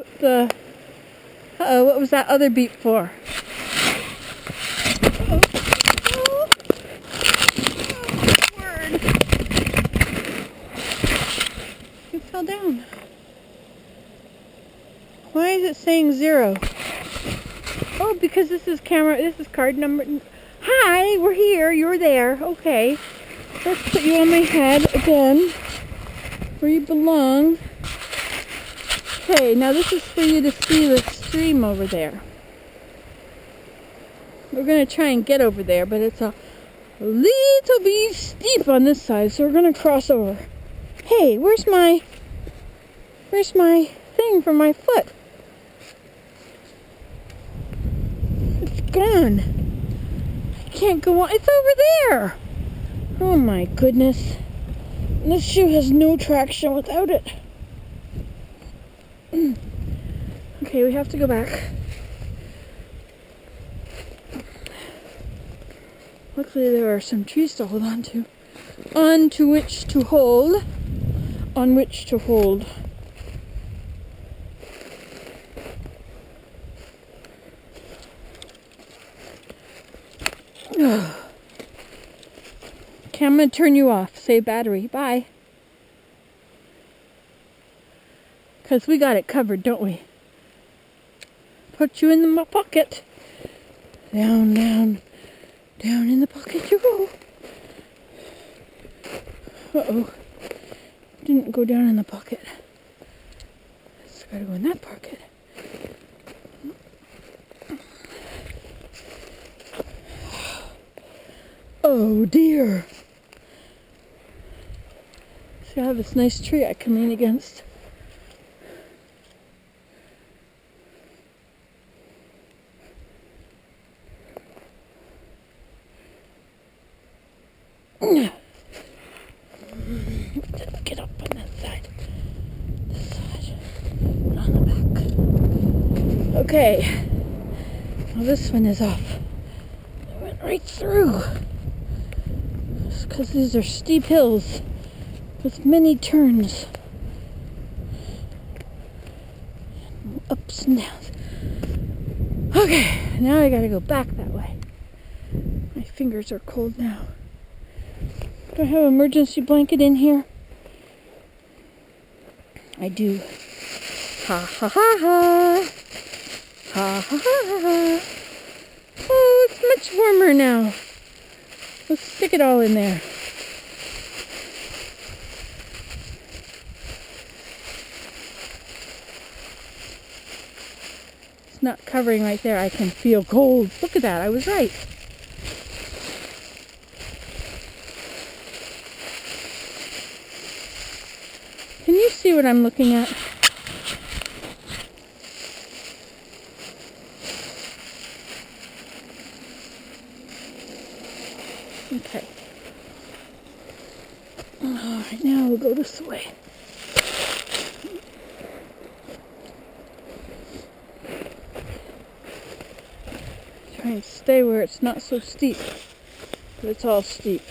Uh-oh, what was that other beep for? Oh, word. It fell down. Why is it saying 0? Oh, because this is card number. Hi, we're here, you're there. Okay. Let's put you on my head again, where you belong. Okay, now this is for you to see the stream over there. We're going to try and get over there, but it's a little bit steep on this side, so we're going to cross over. Hey, where's my thing for my foot? It's gone. I can't go on. It's over there. Oh my goodness. This shoe has no traction without it. Okay, we have to go back. Luckily there are some trees to hold on to. On which to hold. Okay, I'm going to turn you off. Save battery. Bye. Because we got it covered, don't we? Put you in my pocket. Down, down, down in the pocket you go. Uh-oh. Didn't go down in the pocket. It's got to go in that pocket. Oh dear. See, I have this nice tree I can lean against. Get up on that side. This side. And on the back. Okay. Well, this one is off. It went right through. Just because these are steep hills with many turns. Ups and downs. Okay, now I gotta go back that way. My fingers are cold now. Do I have an emergency blanket in here? I do. Ha ha ha ha. Ha ha ha ha. Oh, it's much warmer now. Let's stick it all in there. It's not covering right there. I can feel cold. Look at that. I was right. Can you see what I'm looking at? Okay. Alright, now we'll go this way. Try and stay where it's not so steep. But it's all steep.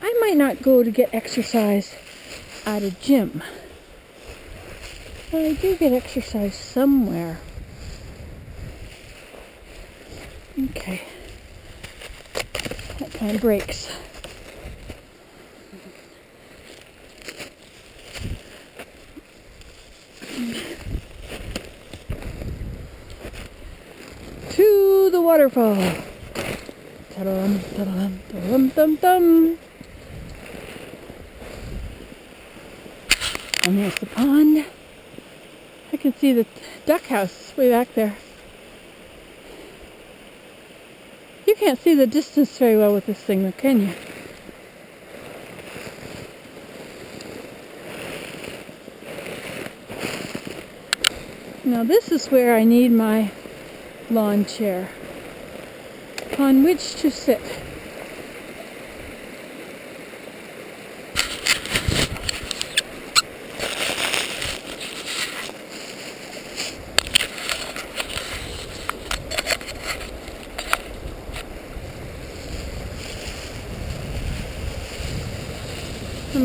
I might not go to get exercise at a gym, but I do get exercise somewhere. Okay, that kind of breaks. To the waterfall. Ta-dum, ta-dum, ta-dum, dum, dum. And there's the pond. I can see the duck house way back there. You can't see the distance very well with this thing, though, can you? Now this is where I need my lawn chair on which to sit.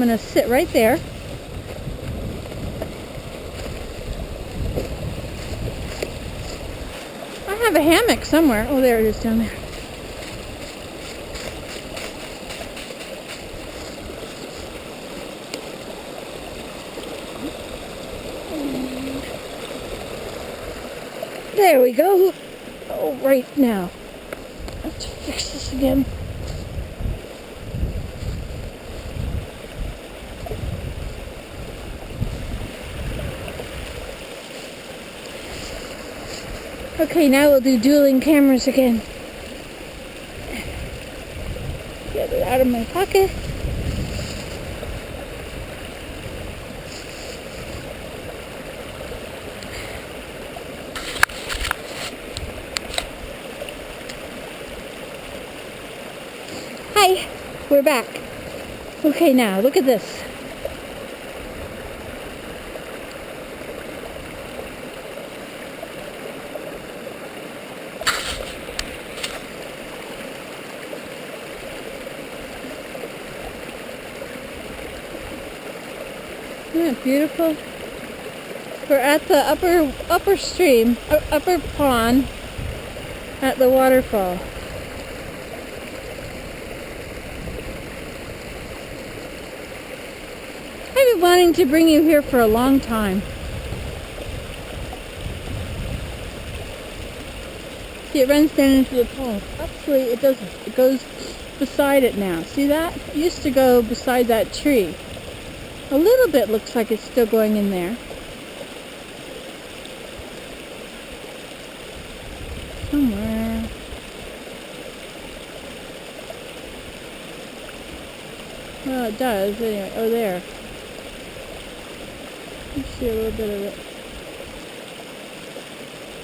going to sit right there. I have a hammock somewhere. Oh, there it is down there. There we go. Oh, right now. Let's fix this again. Okay, now we'll do dueling cameras again. Get it out of my pocket. Hi, we're back. Okay, now look at this. Isn't that beautiful? We're at the upper stream, upper pond at the waterfall. I've been wanting to bring you here for a long time. See, it runs down into the pond. Actually, it doesn't. It goes beside it now. See that? It used to go beside that tree. A little bit looks like it's still going in there. Somewhere. Well, it does. Anyway, oh, there. You see a little bit of it.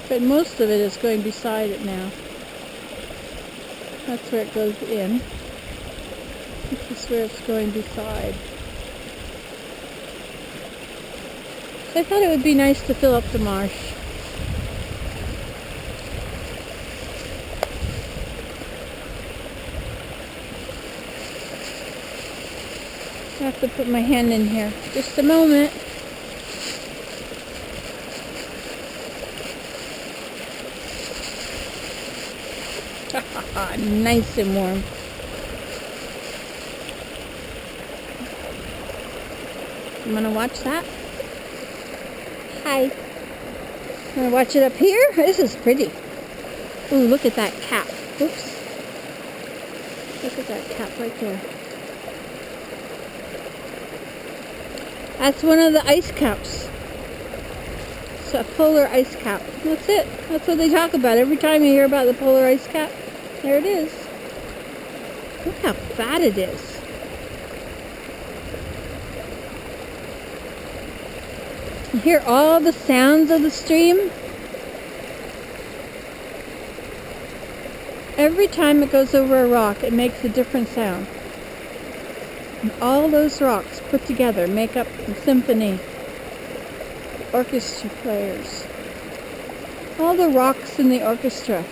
But most of it is going beside it now. That's where it goes in. This is where it's going beside. So I thought it would be nice to fill up the marsh. I have to put my hand in here. Just a moment. Nice and warm. You want to watch that? Hi. Want to watch it up here? This is pretty. Ooh, look at that cap. Oops. Look at that cap right there. That's one of the ice caps. It's a polar ice cap. That's it. That's what they talk about. Every time you hear about the polar ice cap, there it is. Look how fat it is. You hear all the sounds of the stream? Every time it goes over a rock, it makes a different sound. And all those rocks put together make up the symphony. Orchestra players. All the rocks in the orchestra.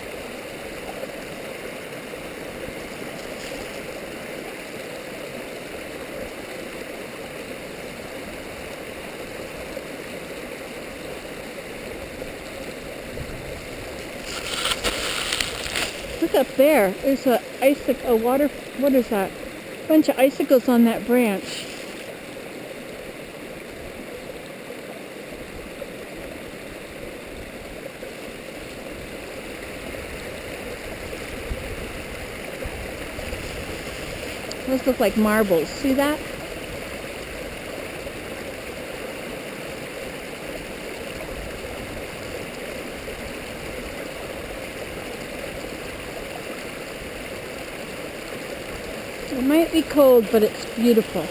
Look up there. There's a water. What is that? A bunch of icicles on that branch. Those look like marbles. See that? It might be cold, but it's beautiful.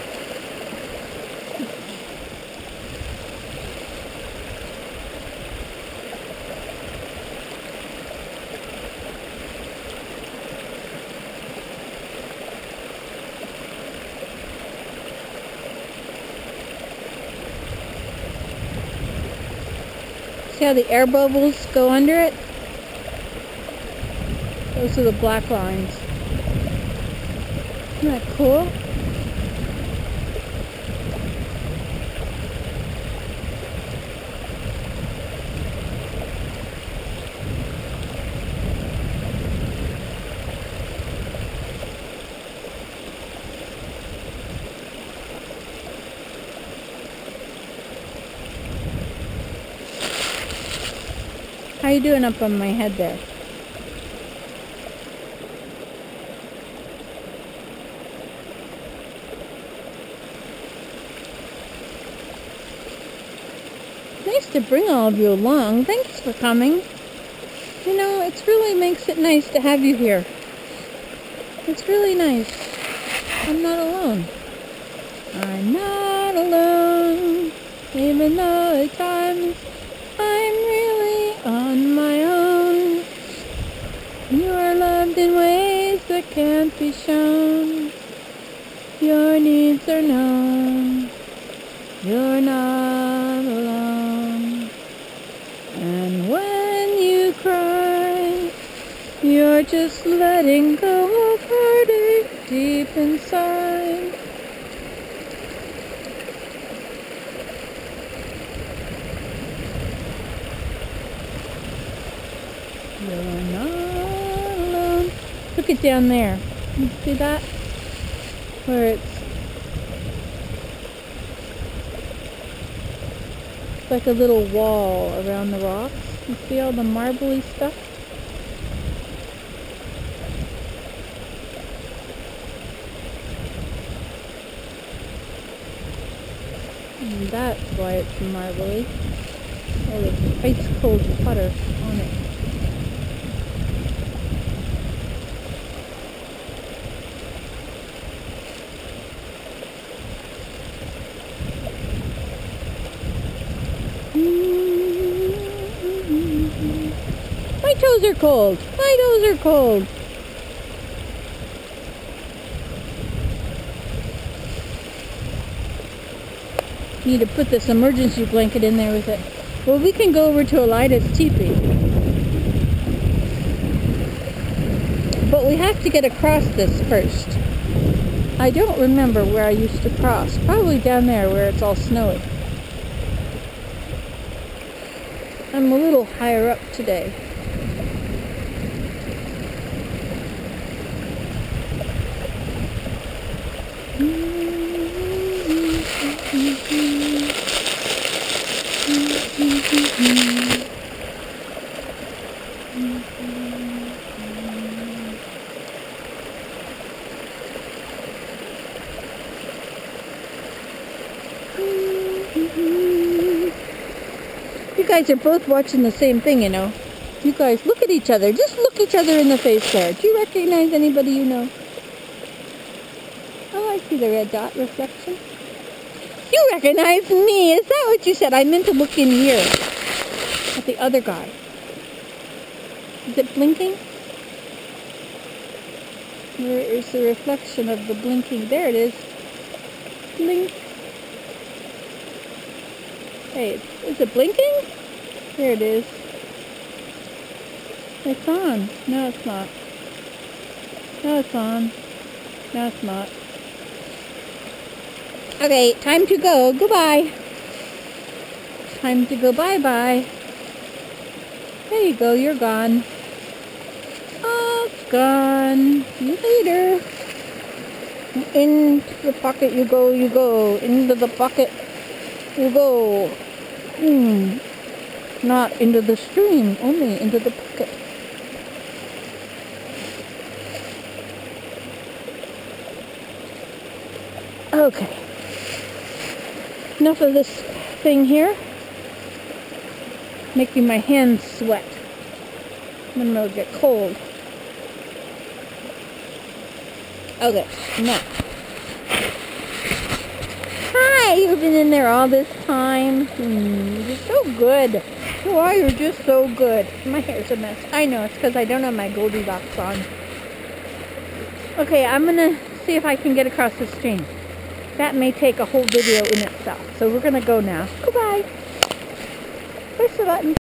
See how the air bubbles go under it? Those are the black lines. Isn't that cool? How you doing up on my head there? Nice to bring all of you along. Thanks for coming. You know, it really makes it nice to have you here. It's really nice. I'm not alone. I'm not alone. Even though at times I'm really on my own. You are loved in ways that can't be shown. Your needs are known. You're not alone. And when you cry, you're just letting go of heartache deep inside. You're not alone. Look it down there. You see that? Where it's like a little wall around the rocks. You see all the marbly stuff? And that's why it's marbly. Oh, there's ice cold puddle on it. My toes are cold. My toes are cold. Need to put this emergency blanket in there with it. Well, we can go over to Elida's teepee. But we have to get across this first. I don't remember where I used to cross. Probably down there where it's all snowy. I'm a little higher up today. You guys are both watching the same thing, you know. You guys look at each other. Just look each other in the face there. Do you recognize anybody you know? Oh, I see the red dot reflection. You recognize me. Is that what you said? I meant to look in here at the other guy. Is it blinking? Where is the reflection of the blinking? There it is. Blink. Hey, is it blinking? There it is. It's on. No, it's not. No, it's on. No, it's not. Okay, time to go. Goodbye. Time to go bye-bye. There you go. You're gone. Oh, it's gone. See you later. Into the pocket you go, you go. Into the pocket you go. Not into the stream, only into the pocket. Okay. Enough of this thing here. Making my hands sweat. I'm gonna get cold. Okay, now. Hi, you've been in there all this time. You're so good. Why, you're just so good. My hair's a mess. I know, it's because I don't have my Goldilocks on. Okay, I'm gonna see if I can get across the stream. That may take a whole video in itself. So we're gonna go now. Goodbye. Push the button.